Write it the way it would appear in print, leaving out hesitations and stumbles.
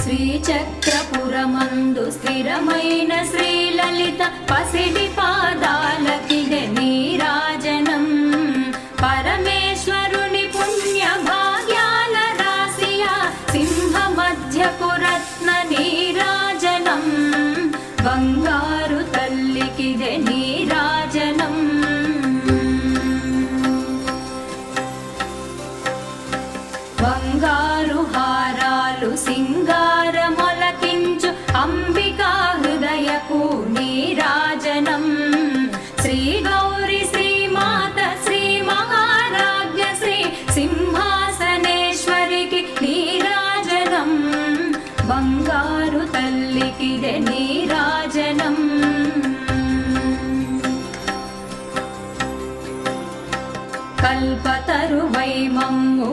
శ్రీచక్రపురమందు స్థిరమైన శ్రీలలిత పసిడి పాదాలకిదే నీరాజనం. పరమేశ్వరుని పుణ్య భాగ్యాల రాశియా సింహ మధ్యపు రత్న నీరాజనం. బంగారు తల్లికిదే నీరాజనం. బంగారు హారాలు సింగారమొలకించు అంబికా హృదయపు నీరాజనం. శ్రీ గౌరి శ్రీమాత శ్రీ మహారాజ్ఞ శ్రీ సింహాసనేశ్వరికి నీరాజనం. బంగారు తల్లికిదే నీరాజనం. కల్పతరువై మమ్ము